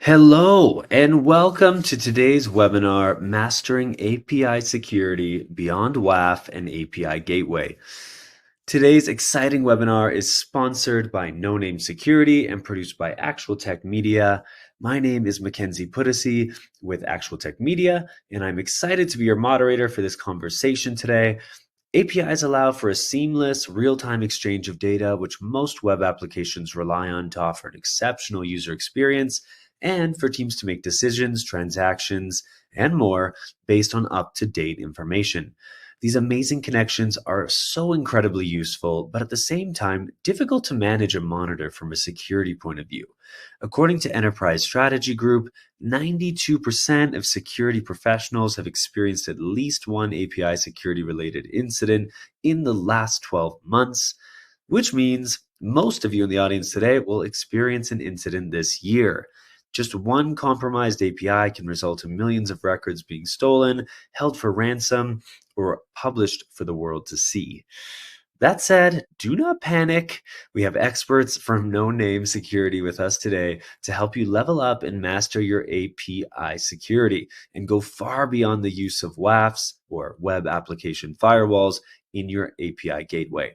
Hello, and welcome to today's webinar, Mastering API Security Beyond WAF and API Gateway. Today's exciting webinar is sponsored by No Name Security and produced by Actual Tech Media. My name is Mackenzie Puddesy with Actual Tech Media, and I'm excited to be your moderator for this conversation today. APIs allow for a seamless, real-time exchange of data, which most web applications rely on to offer an exceptional user experience and for teams to make decisions, transactions, and more based on up-to-date information. These amazing connections are so incredibly useful, but at the same time, difficult to manage and monitor from a security point of view. According to Enterprise Strategy Group, 92% of security professionals have experienced at least one API security-related incident in the last 12 months, which means most of you in the audience today will experience an incident this year. Just one compromised API can result in millions of records being stolen, held for ransom, or published for the world to see. That said, do not panic. We have experts from No Name Security with us today to help you level up and master your API security and go far beyond the use of WAFs or web application firewalls in your API gateway.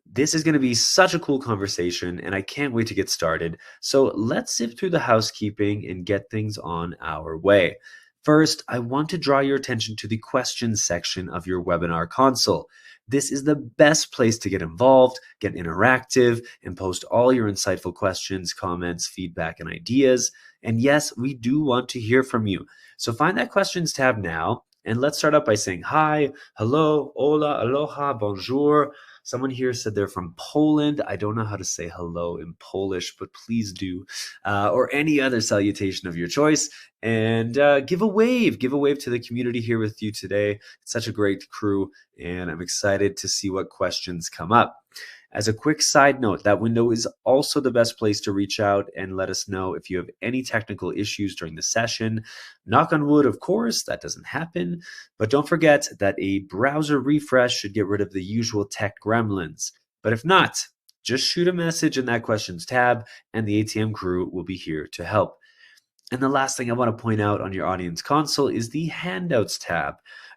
This is going to be such a cool conversation, and I can't wait to get started. So let's sift through the housekeeping and get things on our way. First, I want to draw your attention to the questions section of your webinar console. This is the best place to get involved, get interactive, and post all your insightful questions, comments, feedback, and ideas. And yes, we do want to hear from you. So find that questions tab now, and let's start out by saying hi, hello, hola, aloha, bonjour. Someone here said they're from Poland. I don't know how to say hello in Polish, but please do. Or any other salutation of your choice. And give a wave. Give a wave to the community here with you today. It's such a great crew, and I'm excited to see what questions come up. As a quick side note, that window is also the best place to reach out and let us know if you have any technical issues during the session. Knock on wood, of course, that doesn't happen. But don't forget that a browser refresh should get rid of the usual tech gremlins. But if not, just shoot a message in that questions tab and the ATM crew will be here to help. And the last thing I want to point out on your audience console is the handouts tab.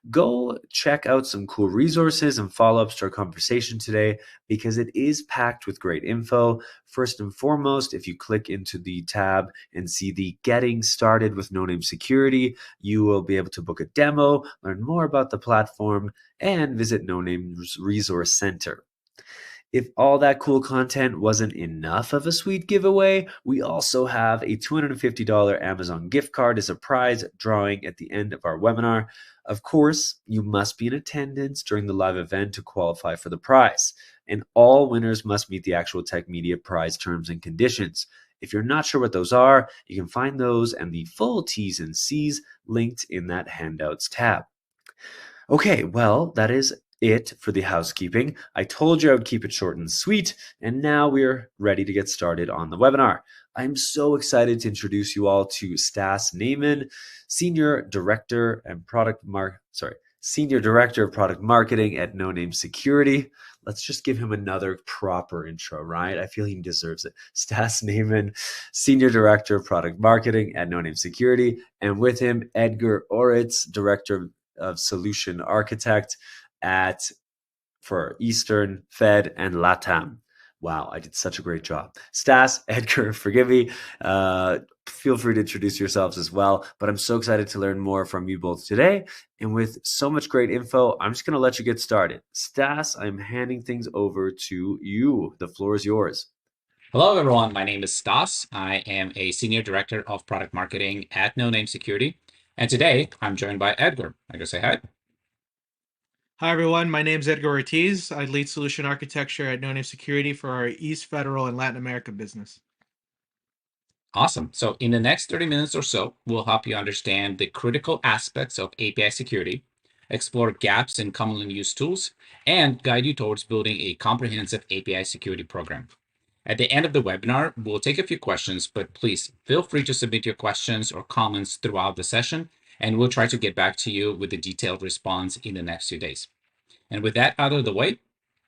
Go check out some cool resources and follow-ups to our conversation today because it is packed with great info. First and foremost, if you click into the tab and see the Getting Started with No Name Security, you will be able to book a demo, learn more about the platform, and visit No Name's Resource Center. If all that cool content wasn't enough of a sweet giveaway, we also have a $250 Amazon gift card as a prize drawing at the end of our webinar. Of course, you must be in attendance during the live event to qualify for the prize, and all winners must meet the Actual Tech Media prize terms and conditions. If you're not sure what those are, you can find those and the full T's and C's linked in that handouts tab. Okay, well, that is it for the housekeeping. I told you I would keep it short and sweet, and now we're ready to get started on the webinar. I'm so excited to introduce you all to Stas Neyman, Senior Director of Product Marketing at No Name Security. Let's just give him another proper intro, right? I feel he deserves it. Stas Neyman, Senior Director of Product Marketing at No Name Security, and with him, Edgar Oritz, Director of Solution Architect for Eastern, Fed, and LATAM. Wow, I did such a great job. Stas, Edgar, forgive me. Feel free to introduce yourselves as well. But I'm so excited to learn more from you both today. And with so much great info, I'm just going to let you get started. Stas, I'm handing things over to you. The floor is yours. Hello, everyone. My name is Stas. I am a Senior Director of Product Marketing at No Name Security. And today I'm joined by Edgar. Edgar, say hi. Hi, everyone. My name is Edgar Ortiz. I lead solution architecture at No Name Security for our East Federal and Latin America business. Awesome. So in the next 30 minutes or so, we'll help you understand the critical aspects of API security, explore gaps in commonly used tools, and guide you towards building a comprehensive API security program. At the end of the webinar, we'll take a few questions, but please feel free to submit your questions or comments throughout the session, and we'll try to get back to you with a detailed response in the next few days. And with that out of the way,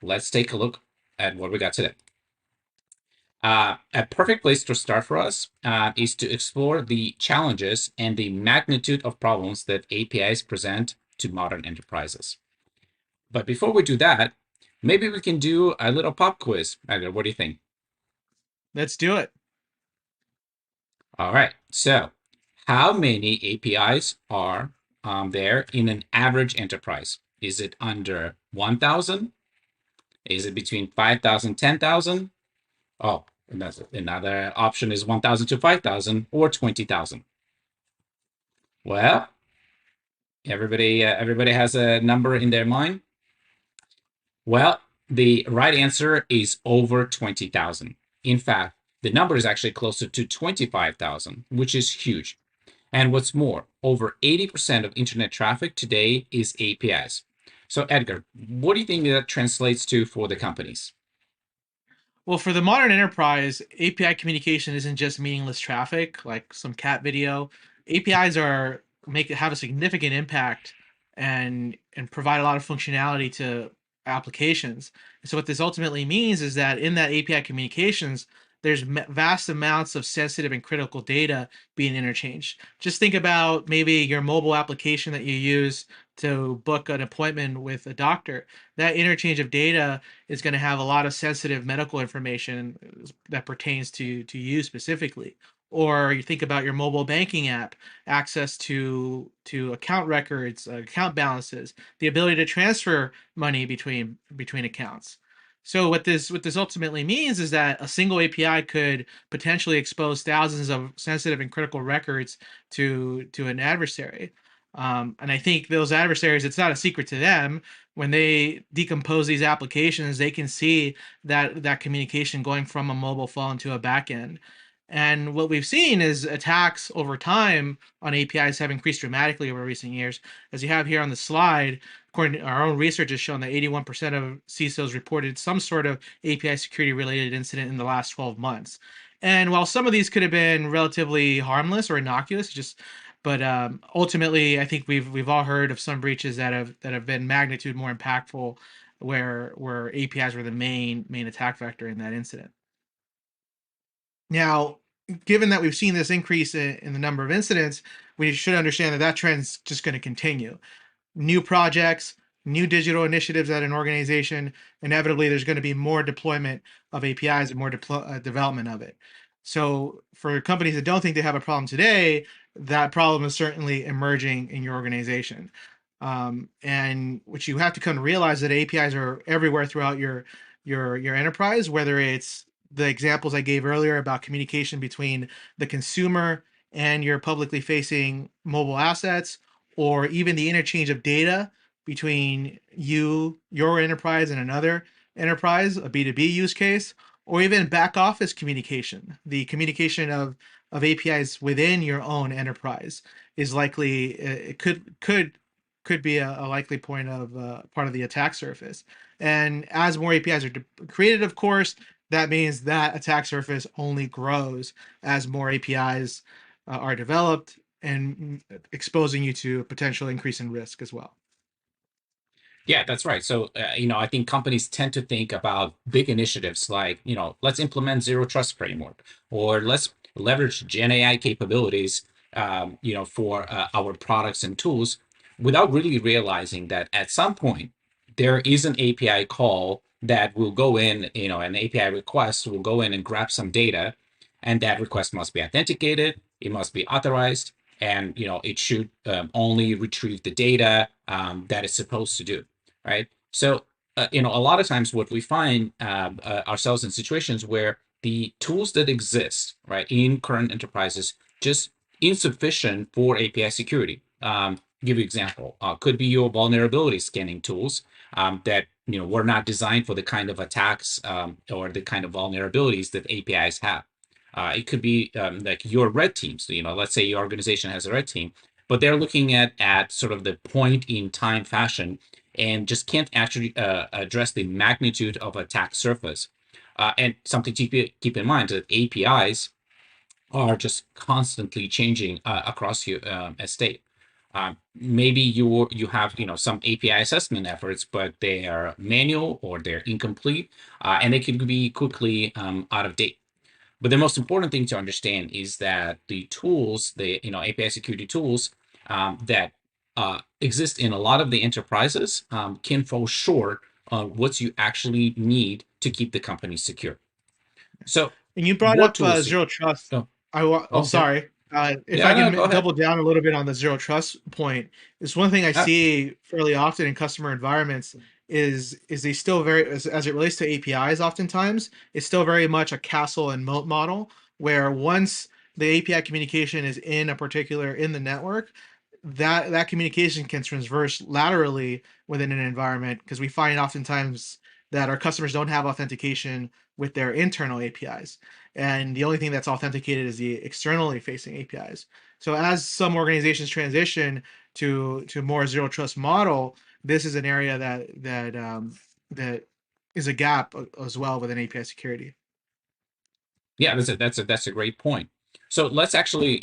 let's take a look at what we got today. A perfect place to start for us is to explore the challenges and the magnitude of problems that APIs present to modern enterprises. But before we do that, maybe we can do a little pop quiz. Edgar, what do you think? Let's do it. All right. So, how many APIs are there in an average enterprise? Is it under 1,000? Is it between 5,000, 10,000? Oh, another option is 1,000 to 5,000 or 20,000. Well, everybody has a number in their mind. Well, the right answer is over 20,000. In fact, the number is actually closer to 25,000, which is huge. And what's more, over 80% of internet traffic today is APIs. So, Edgar, what do you think that translates to for the companies? Well, for the modern enterprise, API communication isn't just meaningless traffic like some cat video. APIs have a significant impact and provide a lot of functionality to applications. So what this ultimately means is that in that API communications, there's vast amounts of sensitive and critical data being interchanged. Just think about maybe your mobile application that you use to book an appointment with a doctor. That interchange of data is going to have a lot of sensitive medical information that pertains to you specifically. Or you think about your mobile banking app, access to account records, account balances, the ability to transfer money between accounts. So what this ultimately means is that a single API could potentially expose thousands of sensitive and critical records to an adversary. And I think those adversaries, it's not a secret to them, when they decompose these applications, they can see that communication going from a mobile phone to a backend. And what we've seen is attacks over time on APIs have increased dramatically over recent years. As you have here on the slide, according to our own research has shown that 81% of CISOs reported some sort of API security related incident in the last 12 months. And while some of these could have been relatively harmless or innocuous, but ultimately, I think we've all heard of some breaches that have been magnitude more impactful, where APIs were the main attack vector in that incident. Now, given that we've seen this increase in the number of incidents, we should understand that trend's just going to continue. New projects, new digital initiatives at an organization, inevitably there's going to be more deployment of APIs and more development of it. So for companies that don't think they have a problem today, that problem is certainly emerging in your organization. And what you have to come to realize that APIs are everywhere throughout your enterprise, whether it's the examples I gave earlier about communication between the consumer and your publicly facing mobile assets, or even the interchange of data between your enterprise and another enterprise, a B2B use case, or even back office communication. The communication of APIs within your own enterprise is likely it could be a likely point of part of the attack surface. And as more APIs are created, of course, that means that attack surface only grows as more APIs are developed and exposing you to a potential increase in risk as well. Yeah, that's right. So, I think companies tend to think about big initiatives like, let's implement zero trust framework, or let's leverage Gen AI capabilities, for our products and tools, without really realizing that at some point there is an API call that will go in, an API request will go in and grab some data, and that request must be authenticated, it must be authorized, and it should only retrieve the data that it's supposed to do, right? So, a lot of times what we find ourselves in situations where the tools that exist, right, in current enterprises just insufficient for API security. Give you an example. Could be your vulnerability scanning tools that were not designed for the kind of attacks or the kind of vulnerabilities that APIs have. It could be like your red teams. Let's say your organization has a red team, but they're looking at sort of the point in time fashion and just can't actually address the magnitude of attack surface. And something to keep in mind that APIs are just constantly changing across your estate. Maybe you have some API assessment efforts, but they are manual or they're incomplete, and they can be quickly out of date. But the most important thing to understand is that the tools, the API security tools that exist in a lot of the enterprises can fall short on what you actually need to keep the company secure. So, And you brought what up tools? zero trust. Oh, Oh, okay. sorry. If Yeah, I no, can go ahead. double down a little bit on the zero trust point, it's one thing I Uh, see fairly often in customer environments is they still very as it relates to APIs. Oftentimes, it's still very much a castle and moat model where once the API communication is in a particular in the network, that communication can transverse laterally within an environment because we find oftentimes that our customers don't have authentication with their internal APIs. And the only thing that's authenticated is the externally facing APIs. So as some organizations transition to more zero trust model, this is an area that is a gap as well within API security. yeah, that's a great point. So let's actually,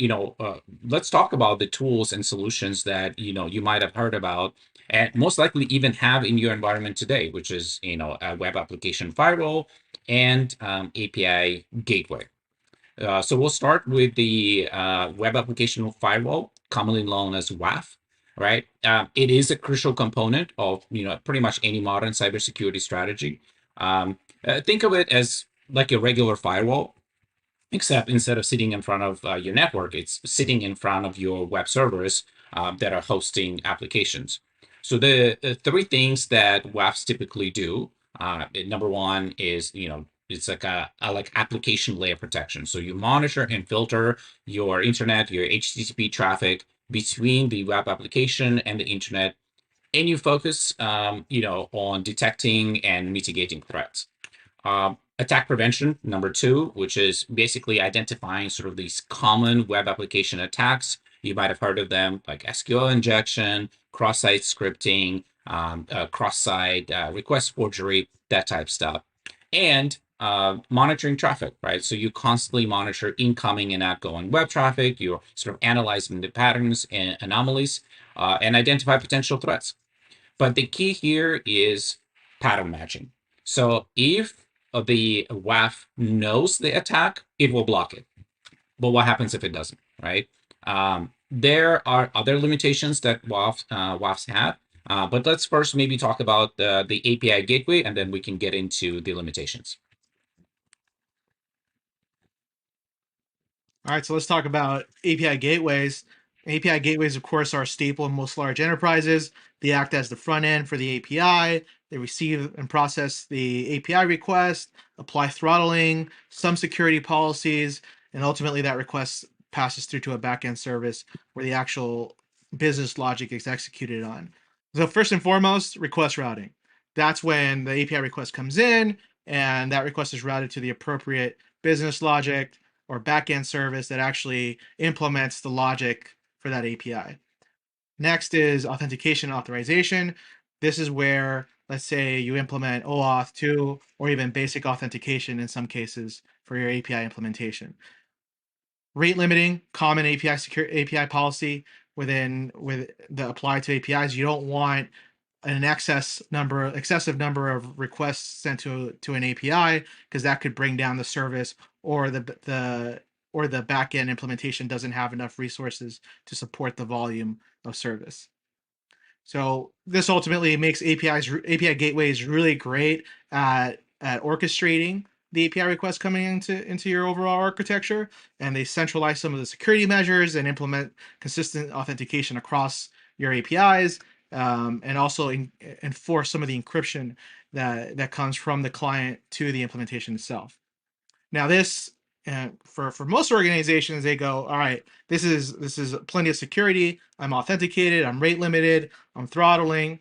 let's talk about the tools and solutions that you might have heard about, and most likely even have in your environment today, which is a web application firewall and API gateway. So we'll start with the web application firewall, commonly known as WAF. Right? It is a crucial component of pretty much any modern cybersecurity strategy. Think of it as like a regular firewall, except instead of sitting in front of your network, it's sitting in front of your web servers that are hosting applications. So the three things that WAFs typically do, number one is, it's like a like application layer protection. So you monitor and filter your internet, your HTTP traffic between the web application and the internet, and you focus, on detecting and mitigating threats. Attack prevention, number two, which is basically identifying sort of these common web application attacks. You might have heard of them, like SQL injection, cross-site scripting, cross-site request forgery, that type stuff. And monitoring traffic, right? So you constantly monitor incoming and outgoing web traffic. You're sort of analyzing the patterns and anomalies and identify potential threats. But the key here is pattern matching. So if the WAF knows the attack, it will block it. But what happens if it doesn't, right? There are other limitations that WAFs have. But let's first maybe talk about the API gateway, and then we can get into the limitations. All right, so let's talk about API gateways. API gateways, of course, are a staple in most large enterprises. They act as the front end for the API. They receive and process the API request, apply throttling, some security policies, and ultimately that request passes through to a backend service where the actual business logic is executed on. So first and foremost, request routing. That's when the API request comes in and that request is routed to the appropriate business logic or backend service that actually implements the logic for that API. Next is authentication and authorization. This is where, let's say, you implement OAuth 2 or even basic authentication in some cases for your API implementation. Rate limiting, common API policy with the apply to APIs. You don't want an excessive number of requests sent to an API because that could bring down the service or the backend implementation doesn't have enough resources to support the volume of service. So this ultimately makes API gateways really great at orchestrating the API requests coming into your overall architecture, and they centralize some of the security measures and implement consistent authentication across your APIs, and also enforce some of the encryption that comes from the client to the implementation itself. Now, this for most organizations, they go, all right, this is plenty of security. I'm authenticated. I'm rate limited. I'm throttling.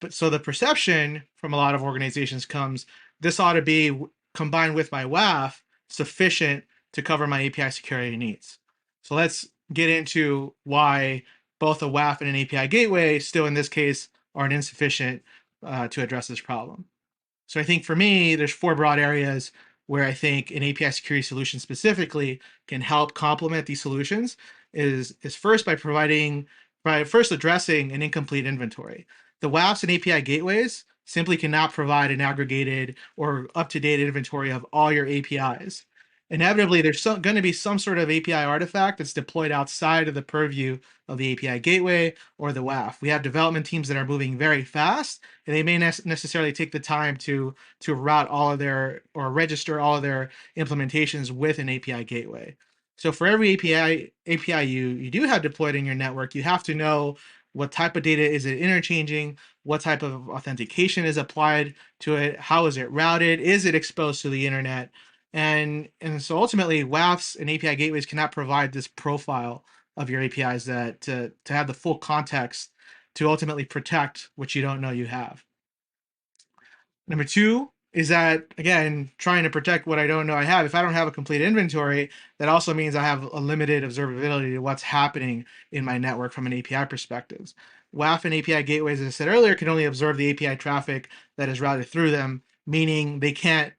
But so the perception from a lot of organizations comes, this ought to be combined with my WAF sufficient to cover my API security needs. So let's get into why both a WAF and an API gateway, still in this case, aren't insufficient to address this problem. So I think for me, there's four broad areas where I think an API security solution specifically can help complement these solutions. Is first by first addressing an incomplete inventory. The WAFs and API gateways simply cannot provide an aggregated or up-to-date inventory of all your APIs. inevitably there's going to be some sort of API artifact that's deployed outside of the purview of the API gateway or the WAF. We have development teams that are moving very fast, and they may necessarily take the time to route all of their or register all of their implementations with an API gateway. So for every API you do have deployed in your network, you have to know what type of data is it interchanging, what type of authentication is applied to it, how is it routed, is it exposed to the internet, and so ultimately, WAFs and API gateways cannot provide this profile of your APIs that to have the full context to ultimately protect what you don't know you have. Number two is that, again, trying to protect what I don't know I have. If I don't have a complete inventory, that also means I have a limited observability to what's happening in my network from an API perspective. WAF and API gateways, as I said earlier, can only observe the API traffic that is routed through them, meaning they can't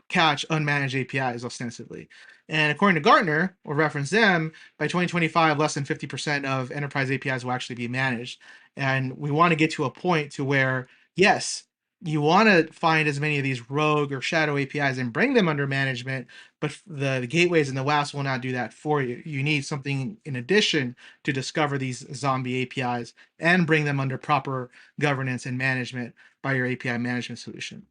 catch unmanaged APIs ostensibly. And according to Gartner, or reference them, by 2025, less than 50% of enterprise APIs will actually be managed. And we want to get to a point to where, yes, you want to find as many of these rogue or shadow APIs and bring them under management, but the gateways and the WAFs will not do that for you. You need something in addition to discover these zombie APIs and bring them under proper governance and management by your API management solution.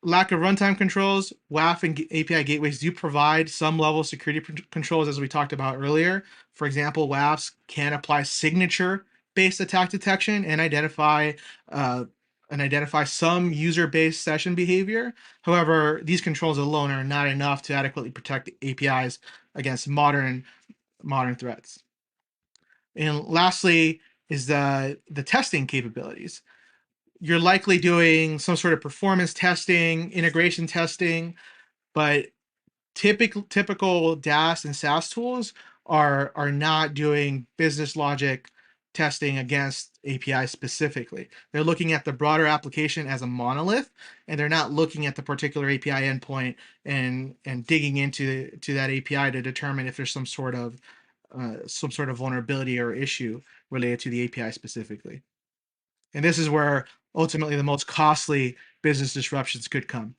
Lack of runtime controls, WAF and API gateways do provide some level of security controls, as we talked about earlier. For example, WAFs can apply signature-based attack detection and identify some user-based session behavior. However, these controls alone are not enough to adequately protect APIs against modern threats. And lastly is the testing capabilities. You're likely doing some sort of performance testing, integration testing, but typical DaaS and SaaS tools are not doing business logic testing against API specifically. They're looking at the broader application as a monolith, and they're not looking at the particular API endpoint and digging into that API to determine if there's some sort of vulnerability or issue related to the API specifically. And this is where ultimately the most costly business disruptions could come.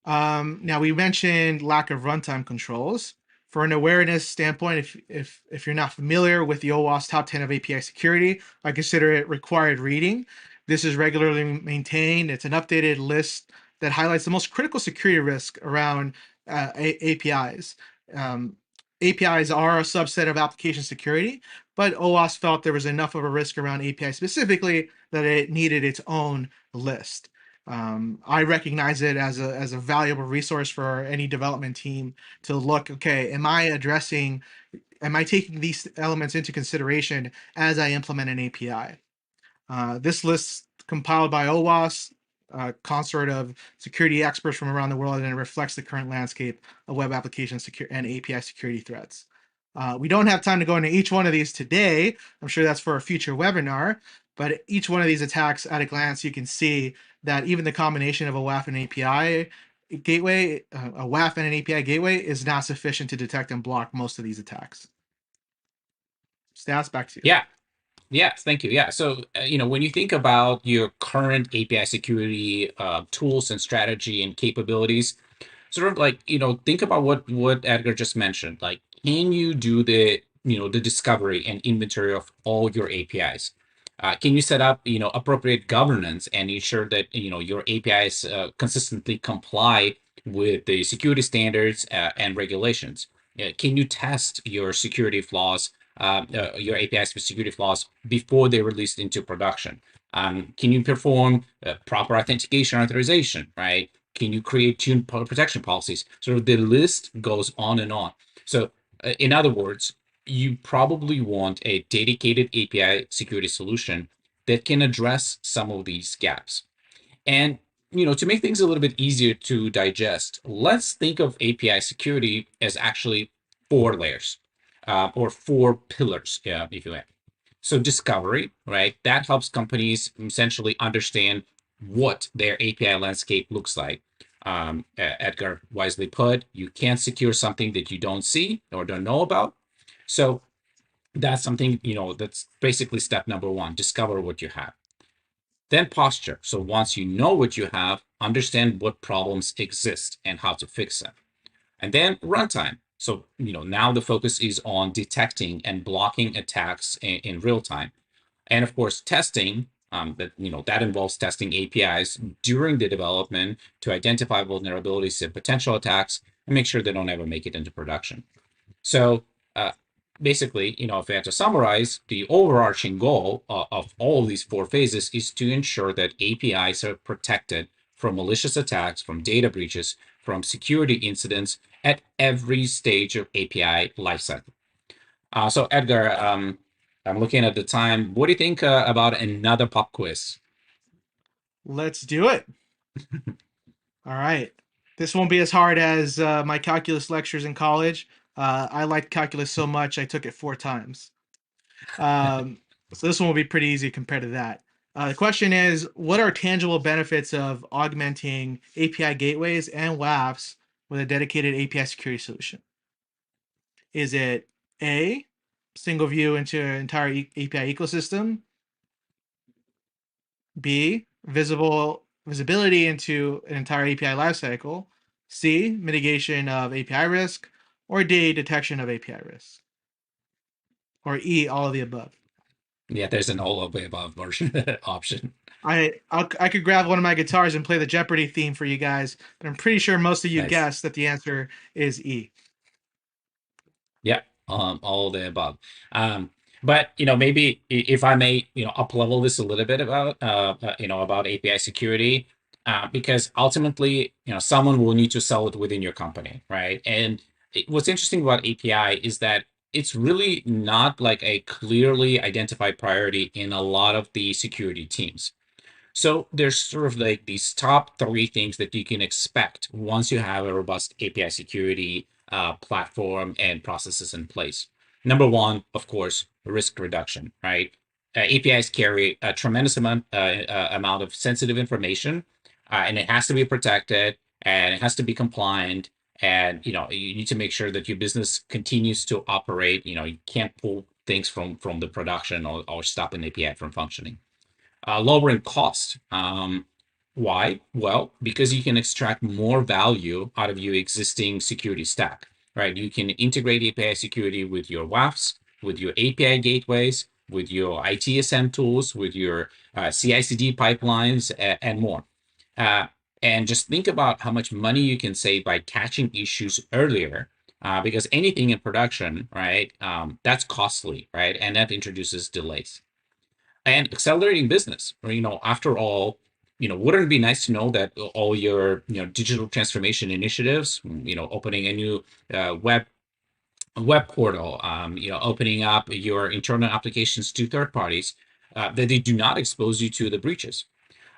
Now we mentioned lack of runtime controls. For an awareness standpoint, if you're not familiar with the OWASP top 10 of API security, I consider it required reading. This is regularly maintained. It's an updated list that highlights the most critical security risk around APIs. APIs are a subset of application security, but OWASP felt there was enough of a risk around API specifically that it needed its own list. I recognize it as a valuable resource for any development team to look, okay, am I taking these elements into consideration as I implement an API? This list compiled by OWASP, consort of security experts from around the world, and it reflects the current landscape of web application and API security threats. We don't have time to go into each one of these today. I'm sure that's for a future webinar, but each one of these attacks at a glance, you can see that even the combination of a WAF and API gateway, a WAF and an API gateway is not sufficient to detect and block most of these attacks. Stas, back to you. Yeah. Yes, thank you. Yeah. So, when you think about your current API security tools and strategy and capabilities, sort of like, think about what Edgar just mentioned. Like, can you do the discovery and inventory of all your APIs? Can you set up, appropriate governance and ensure that, your APIs consistently comply with the security standards and regulations? Can you test your security flaws, your APIs for security flaws before they're released into production? Can you perform proper authentication authorization, right? Can you create tuned protection policies? Sort of the list goes on and on. So, in other words, you probably want a dedicated API security solution that can address some of these gaps. And to make things a little bit easier to digest, let's think of API security as actually 4 layers or 4 pillars, if you will. So discovery, right? That helps companies essentially understand what their API landscape looks like. Edgar wisely put, you can't secure something that you don't see or don't know about. So that's something, that's basically step number one, discover what you have. Then posture. So once you know what you have, understand what problems exist and how to fix them. And then runtime. So, now the focus is on detecting and blocking attacks in real time. And of course, testing. That involves testing APIs during the development to identify vulnerabilities and potential attacks and make sure they don't ever make it into production. So uh, basically, if I had to summarize, the overarching goal of all of these four phases is to ensure that APIs are protected from malicious attacks, from data breaches, from security incidents at every stage of API lifecycle. So Edgar, I'm looking at the time. What do you think about another pop quiz? Let's do it. All right. This won't be as hard as my calculus lectures in college. I liked calculus so much, I took it 4 times. So this one will be pretty easy compared to that. The question is, what are tangible benefits of augmenting API gateways and WAFs with a dedicated API security solution? Is it A, single view into an entire API ecosystem? B, visibility into an entire API lifecycle? C, mitigation of API risk? Or D, detection of API risk? Or E, all of the above? Yeah, there's an all of the above version option. I could grab one of my guitars and play the Jeopardy theme for you guys, but I'm pretty sure most of you Nice. guessed that the answer is E. Yeah, all of the above. But maybe if I may, up level this a little bit about API security, because ultimately, someone will need to sell it within your company, right? And what's interesting about API is that it's really not like a clearly identified priority in a lot of the security teams. So there's sort of like these top three things that you can expect once you have a robust API security platform and processes in place. Number one, of course, risk reduction, right? APIs carry a tremendous amount of sensitive information, and it has to be protected, and it has to be compliant, and you need to make sure that your business continues to operate. You can't pull things from the production or stop an API from functioning. Lowering cost. Why? Well, because you can extract more value out of your existing security stack, right? You can integrate API security with your WAFs, with your API gateways, with your ITSM tools, with your CI/CD pipelines, and more. Uh, and just think about how much money you can save by catching issues earlier, because anything in production, right, that's costly, right? And that introduces delays and accelerating business. After all, wouldn't it be nice to know that all your digital transformation initiatives, opening a new web portal, opening up your internal applications to third parties, that they do not expose you to the breaches.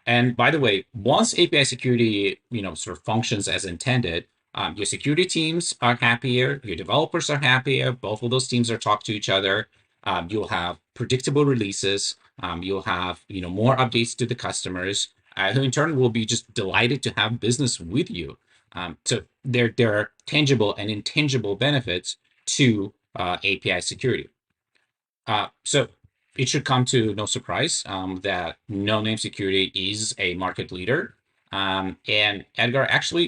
And by the way, once API security, sort of functions as intended, your security teams are happier, your developers are happier, both of those teams are talk to each other. You'll have predictable releases. You'll have, more updates to the customers, who in turn will be just delighted to have business with you. So there are tangible and intangible benefits to API security. So it should come to no surprise that no name security is a market leader. And Edgar, actually,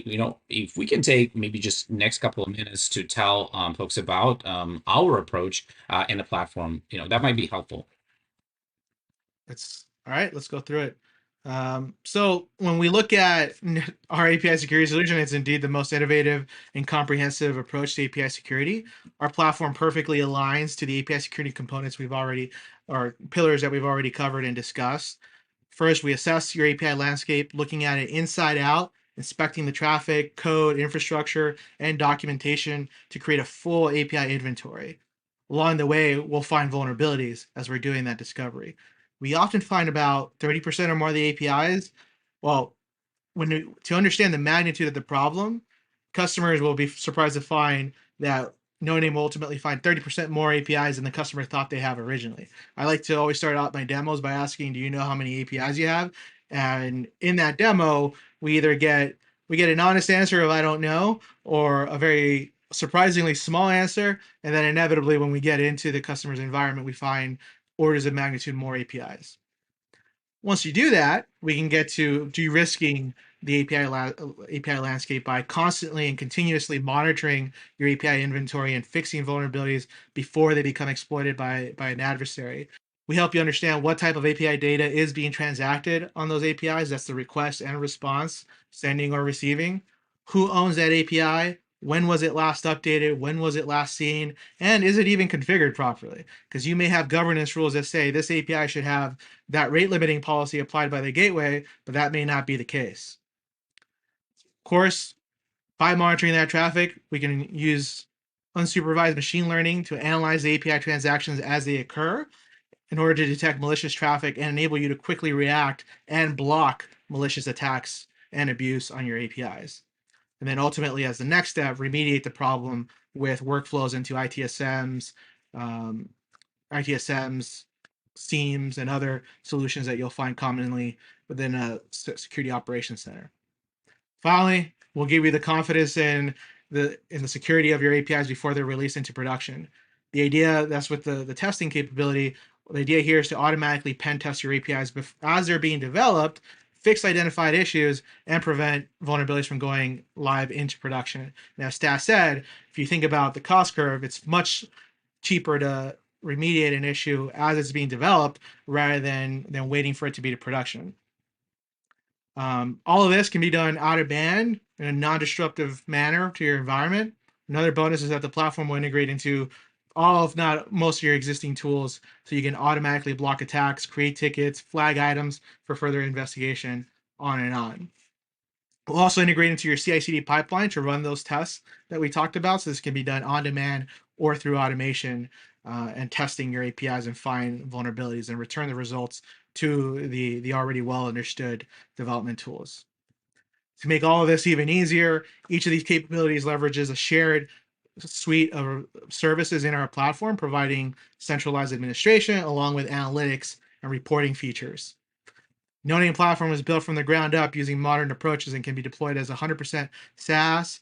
if we can take maybe just next couple of minutes to tell folks about our approach in the platform, that might be helpful. It's all right. Let's go through it. So when we look at our API security solution, it's indeed the most innovative and comprehensive approach to API security. Our platform perfectly aligns to the API security components or pillars that we've already covered and discussed. First, we assess your API landscape, looking at it inside out, inspecting the traffic, code, infrastructure, and documentation to create a full API inventory. Along the way, we'll find vulnerabilities as we're doing that discovery. We often find about 30% or more of the APIs. Well, to understand the magnitude of the problem, customers will be surprised to find that No Name will ultimately find 30% more APIs than the customer thought they have originally. I like to always start out my demos by asking, "Do you know how many APIs you have?" And in that demo, we get an honest answer of "I don't know," or a very surprisingly small answer, and then inevitably, when we get into the customer's environment, we find orders of magnitude more APIs. Once you do that, we can get to de-risking the API landscape by constantly and continuously monitoring your API inventory and fixing vulnerabilities before they become exploited by an adversary. We help you understand what type of API data is being transacted on those APIs. That's the request and response, sending or receiving. Who owns that API? When was it last updated? When was it last seen? And is it even configured properly? Because you may have governance rules that say this API should have that rate limiting policy applied by the gateway, but that may not be the case. Of course, by monitoring that traffic, we can use unsupervised machine learning to analyze the API transactions as they occur in order to detect malicious traffic and enable you to quickly react and block malicious attacks and abuse on your APIs. And then ultimately, as the next step, remediate the problem with workflows into ITSMs, SIEMs, and other solutions that you'll find commonly within a security operations center. Finally, we'll give you the confidence in the security of your APIs before they're released into production. The idea, that's with the testing capability, the idea here is to automatically pen test your APIs as they're being developed, fix identified issues, and prevent vulnerabilities from going live into production. Now, Stas said, if you think about the cost curve, it's much cheaper to remediate an issue as it's being developed rather than waiting for it to be to production. All of this can be done out of band in a non-disruptive manner to your environment. Another bonus is that the platform will integrate into all, if not most, of your existing tools, so you can automatically block attacks, create tickets, flag items for further investigation, on and on. We'll also integrate into your CI/CD pipeline to run those tests that we talked about. So this can be done on demand or through automation and testing your APIs and find vulnerabilities and return the results to the already well understood development tools. To make all of this even easier, each of these capabilities leverages a shared suite of services in our platform, providing centralized administration along with analytics and reporting features. No-Name Platform was built from the ground up using modern approaches and can be deployed as 100% SaaS,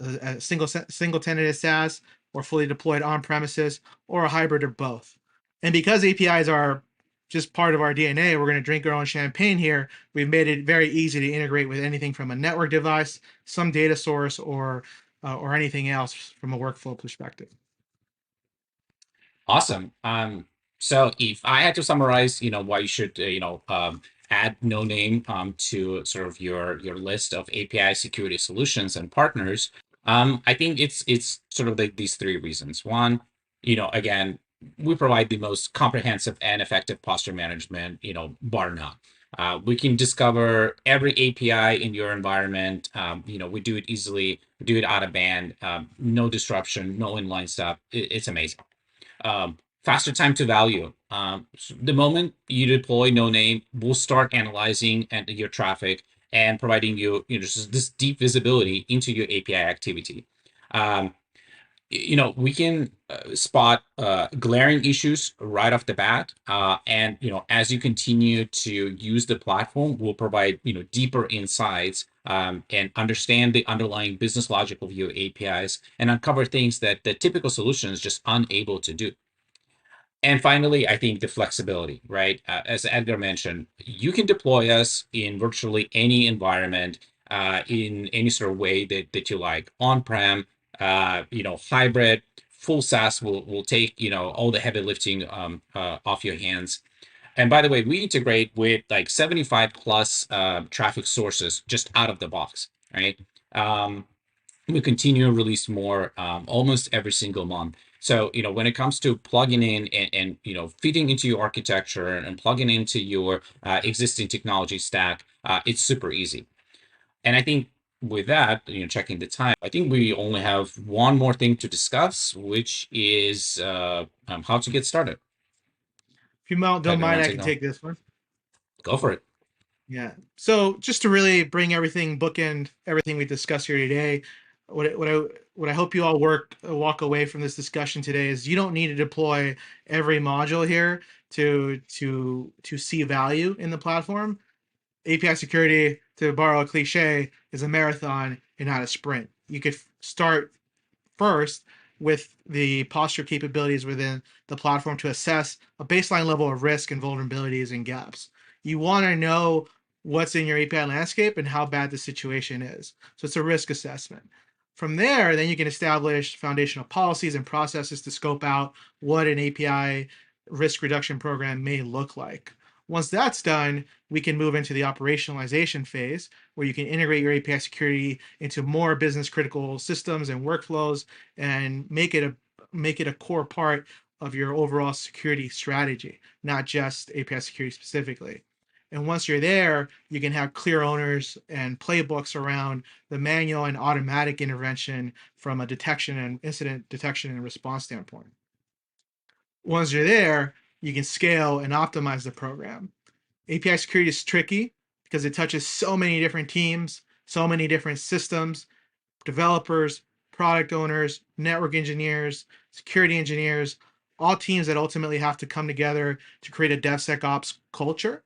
a single tenanted SaaS, or fully deployed on premises, or a hybrid of both. And because APIs are just part of our DNA, we're going to drink our own champagne here. We've made it very easy to integrate with anything from a network device, some data source, or anything else from a workflow perspective. Awesome. So if I had to summarize, why you should, add No Name to sort of your list of API security solutions and partners, I think it's sort of like these three reasons. One, again, we provide the most comprehensive and effective posture management, bar none. We can discover every API in your environment. We do it easily, we do it out of band, no disruption, no inline stuff. It's amazing. Faster time to value. So the moment you deploy No Name, we'll start analyzing your traffic and providing you, just this deep visibility into your API activity. We can spot glaring issues right off the bat, and as you continue to use the platform, we'll provide deeper insights and understand the underlying business logic of your APIs and uncover things that the typical solution is just unable to do. And finally, I think the flexibility, right? As Edgar mentioned, you can deploy us in virtually any environment, in any sort of way that you like, on-prem, hybrid, full SaaS will take, all the heavy lifting off your hands. And by the way, we integrate with like 75 plus traffic sources just out of the box, right? We continue to release more almost every single month. So, when it comes to plugging in and fitting into your architecture and plugging into your existing technology stack, it's super easy. And I think with that, checking the time, I think we only have one more thing to discuss, which is how to get started. If you don't mind, I can take this one. Go for it. Yeah. So just to really bring bookend everything we discussed here today, what I hope you all walk away from this discussion today is you don't need to deploy every module here to see value in the platform. API security, to borrow a cliche, is a marathon and not a sprint. You could start first with the posture capabilities within the platform to assess a baseline level of risk and vulnerabilities and gaps. you want to know what's in your API landscape and how bad the situation is. So it's a risk assessment. From there, then you can establish foundational policies and processes to scope out what an API risk reduction program may look like. Once that's done, we can move into the operationalization phase where you can integrate your API security into more business critical systems and workflows and make it a core part of your overall security strategy, not just API security specifically. And once you're there, you can have clear owners and playbooks around the manual and automatic intervention from a detection and incident detection and response standpoint. Once you're there, you can scale and optimize the program. API security is tricky because it touches so many different teams, so many different systems, developers, product owners, network engineers, security engineers, all teams that ultimately have to come together to create a DevSecOps culture.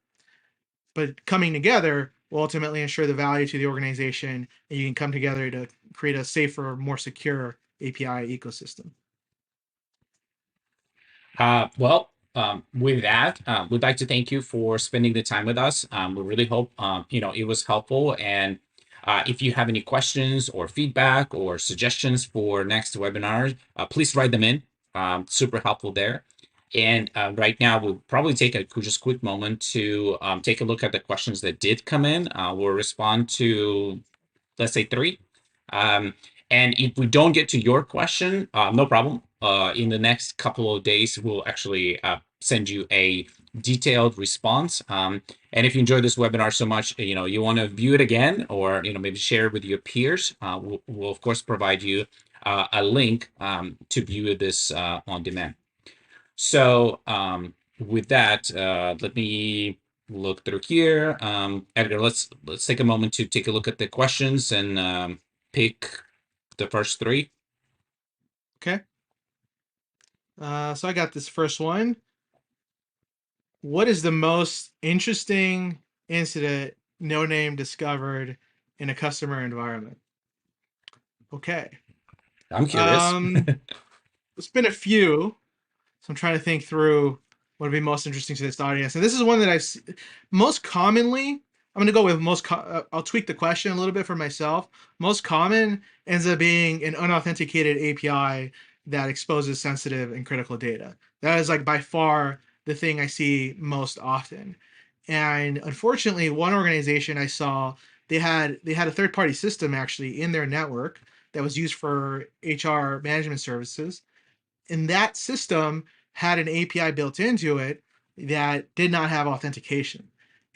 But coming together will ultimately ensure the value to the organization, and you can come together to create a safer, more secure API ecosystem. With that, we'd like to thank you for spending the time with us. We really hope it was helpful. And if you have any questions or feedback or suggestions for next webinars, please write them in. Super helpful there. And right now, we'll probably take a just quick moment to take a look at the questions that did come in. We'll respond to, let's say, 3. And if we don't get to your question, no problem. In the next couple of days, we'll actually send you a detailed response. And if you enjoyed this webinar so much, you want to view it again, or maybe share it with your peers, we'll of course provide you a link to view this on demand. So with that, let me look through here. Edgar, let's take a moment to take a look at the questions and pick the first 3. Okay. So I got this first one. What is the most interesting incident No Name discovered in a customer environment? Okay. I'm curious. It's been a few, so I'm trying to think through what would be most interesting to this audience. And this is one that I've most commonly. I'm going to go with most. I'll tweak the question a little bit for myself. Most common ends up being an unauthenticated API that exposes sensitive and critical data. That is like by far the thing I see most often. And unfortunately, one organization I saw, they had a third-party system actually in their network that was used for HR management services, and that system had an API built into it that did not have authentication.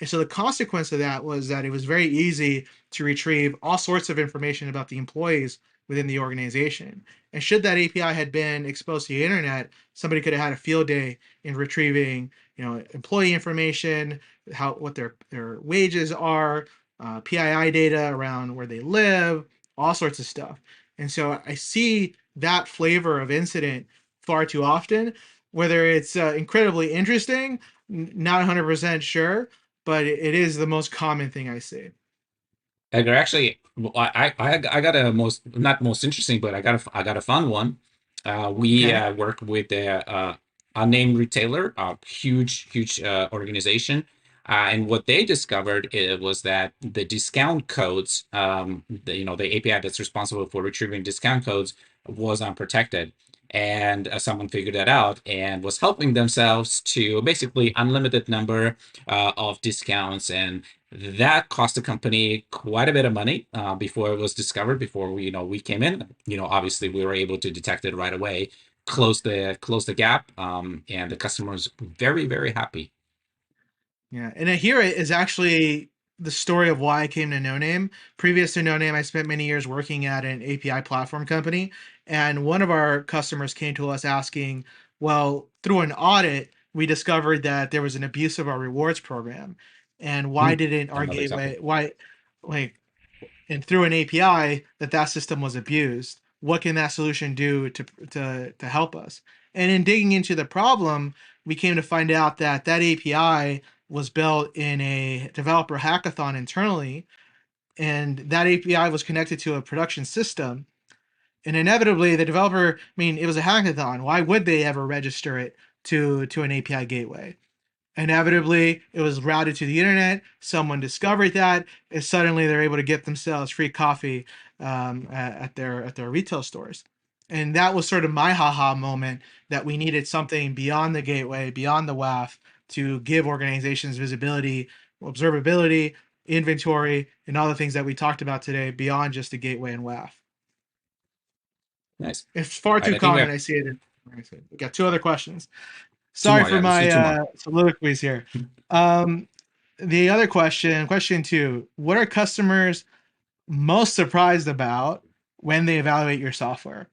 And so the consequence of that was that it was very easy to retrieve all sorts of information about the employees within the organization. And should that API had been exposed to the internet, somebody could have had a field day in retrieving, employee information, what their wages are, PII data around where they live, all sorts of stuff. And so I see that flavor of incident far too often. Whether it's incredibly interesting, not 100% sure, but it is the most common thing I see. Edgar, actually, I got a not most interesting, but I got a fun one. We Okay. work with a unnamed retailer, a huge organization, and what they discovered was that the discount codes, the API that's responsible for retrieving discount codes, was unprotected. And someone figured that out and was helping themselves to basically unlimited number of discounts, and that cost the company quite a bit of money before it was discovered. Before we came in, obviously we were able to detect it right away, close the gap, and the customer was very happy. Yeah, and here is actually the story of why I came to No Name. Previous to No Name, I spent many years working at an API platform company, and one of our customers came to us asking, well, through an audit, we discovered that there was an abuse of our rewards program, and why didn't our Another gateway, example. why, like, and through an API that system was abused. What can that solution do to help us? And in digging into the problem, we came to find out that API was built in a developer hackathon internally, and that API was connected to a production system. And inevitably, the developer, I mean, it was a hackathon. Why would they ever register it to an API gateway? Inevitably, it was routed to the internet. Someone discovered that, and suddenly they're able to get themselves free coffee at their retail stores. And that was sort of my haha moment, that we needed something beyond the gateway, beyond the WAF, to give organizations visibility, observability, inventory, and all the things that we talked about today beyond just the gateway and WAF. Nice. It's far All right, too I think we common. have I see it. We got two other questions. two Sorry more. for Yeah, let's do two my more. soliloquies here. The other question 2, what are customers most surprised about when they evaluate your software?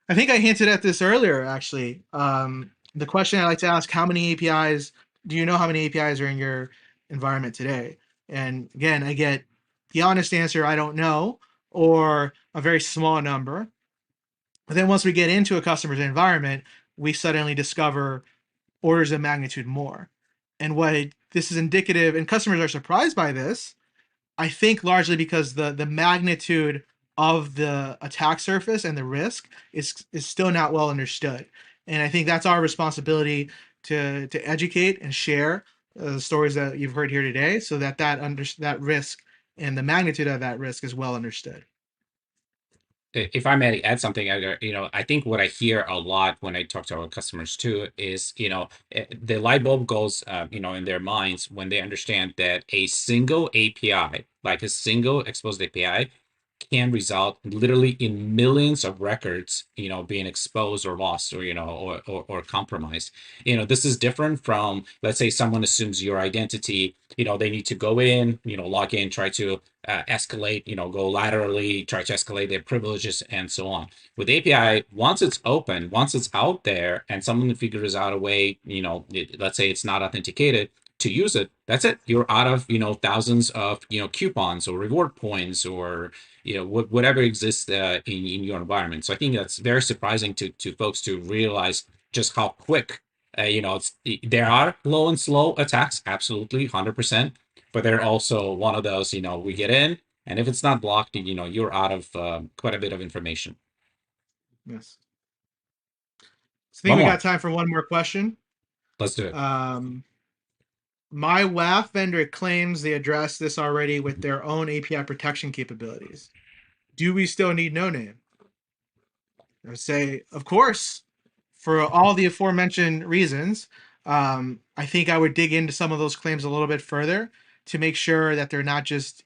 I think I hinted at this earlier, actually. The question I like to ask, how many APIs, do you know how many APIs are in your environment today? And again, I get the honest answer, I don't know, or a very small number. But then once we get into a customer's environment, we suddenly discover orders of magnitude more. And what this is indicative, and customers are surprised by this, I think largely because the magnitude of the attack surface and the risk is still not well understood. And I think that's our responsibility to educate and share the stories that you've heard here today, so that that risk and the magnitude of that risk is well understood. If I may add something, I think what I hear a lot when I talk to our customers too is, the light bulb goes, in their minds when they understand that a single API, like a single exposed API, can result literally in millions of records, being exposed or lost, or or compromised. This is different from, let's say, someone assumes your identity. They need to go in, log in, try to escalate, go laterally, try to escalate their privileges, and so on. With API, once it's open, once it's out there, and someone figures out a way, let's say it's not authenticated, to use it, that's it. You're out of, thousands of, coupons or reward points, or whatever exists in your environment. So I think that's very surprising to folks to realize just how quick. There are low and slow attacks, absolutely, 100%, but they're also one of those. We get in, and if it's not blocked, you're out of quite a bit of information. Yes. So I think One we more. got time for one more question. Let's do it. My WAF vendor claims they address this already with their own API protection capabilities. Do we still need no name? I would say, of course, for all the aforementioned reasons. I think I would dig into some of those claims a little bit further to make sure that they're not just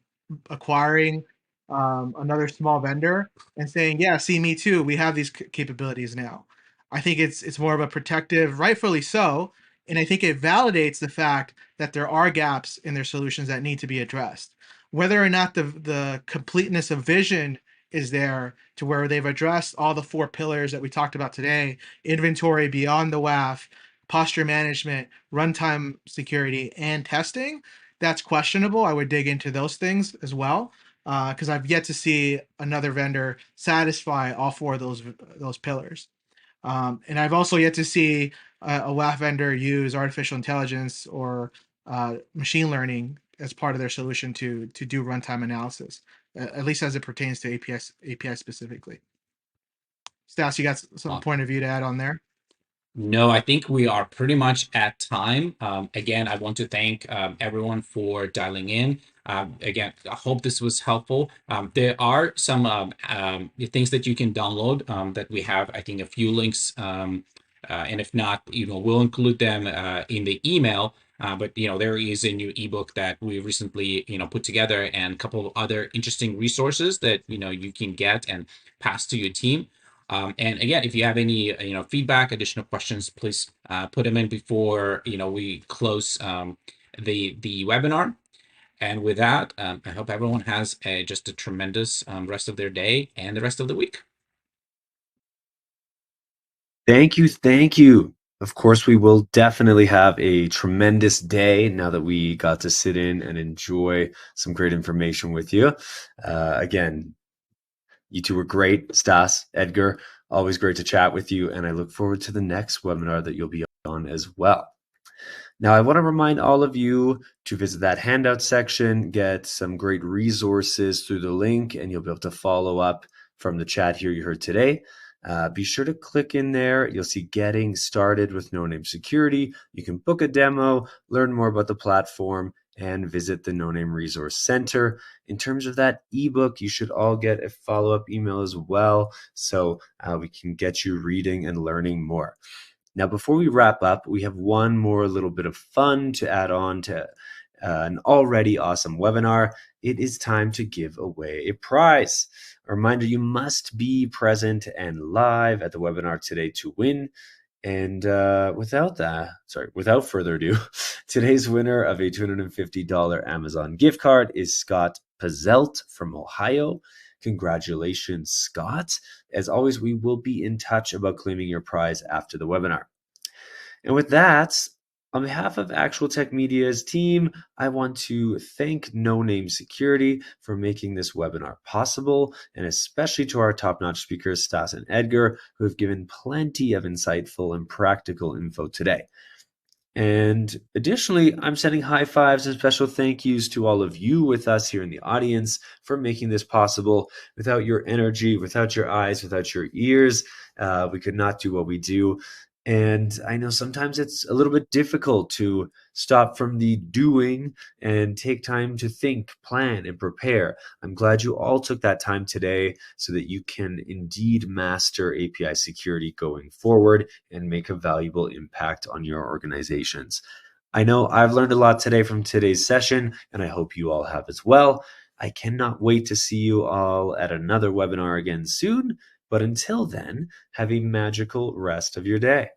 acquiring another small vendor and saying, "Yeah, see, me too. We have these capabilities now." I think it's more of a protective, rightfully so, and I think it validates the fact that there are gaps in their solutions that need to be addressed. Whether or not the completeness of vision is there to where they've addressed all the 4 pillars that we talked about today: inventory beyond the WAF, posture management, runtime security, and testing. That's questionable. I would dig into those things as well, because I've yet to see another vendor satisfy all 4 of those pillars. And I've also yet to see a WAF vendor use artificial intelligence or machine learning as part of their solution to do runtime analysis, at least as it pertains to API specifically. Stas, you got some point of view to add on there? No, I think we are pretty much at time. Again, I want to thank everyone for dialing in. Again, I hope this was helpful. There are some things that you can download that we have, I think, a few links. And if not, we'll include them in the email. But there is a new ebook that we recently put together, and a couple of other interesting resources that you can get and pass to your team. And again, if you have any feedback, additional questions, please put them in before we close the webinar. And with that, I hope everyone has just a tremendous rest of their day and the rest of the week. Thank you. Thank you. Of course, we will definitely have a tremendous day now that we got to sit in and enjoy some great information with you. Again, you two were great. Stas, Edgar, always great to chat with you. And I look forward to the next webinar that you'll be on as well. Now, I want to remind all of you to visit that handout section, get some great resources through the link, and you'll be able to follow up from the chat here you heard today. Be sure to click in there. You'll see Getting Started with No Name Security. You can book a demo, learn more about the platform, and visit the No Name Resource Center. In terms of that ebook, you should all get a follow-up email as well, so we can get you reading and learning more. Now, before we wrap up, we have one more little bit of fun to add on to an already awesome webinar. It is time to give away a prize. A reminder, you must be present and live at the webinar today to win. And without further ado, today's winner of a $250 Amazon gift card is Scott Pazelt from Ohio. Congratulations, Scott. As always, we will be in touch about claiming your prize after the webinar. And with that, on behalf of Actual Tech Media's team, I want to thank No Name Security for making this webinar possible, and especially to our top-notch speakers, Stas and Edgar, who have given plenty of insightful and practical info today. And additionally, I'm sending high fives and special thank yous to all of you with us here in the audience for making this possible. Without your energy, without your eyes, without your ears, we could not do what we do. And I know sometimes it's a little bit difficult to stop from the doing and take time to think, plan, and prepare. I'm glad you all took that time today so that you can indeed master API security going forward and make a valuable impact on your organizations. I know I've learned a lot today from today's session, and I hope you all have as well. I cannot wait to see you all at another webinar again soon. But until then, have a magical rest of your day.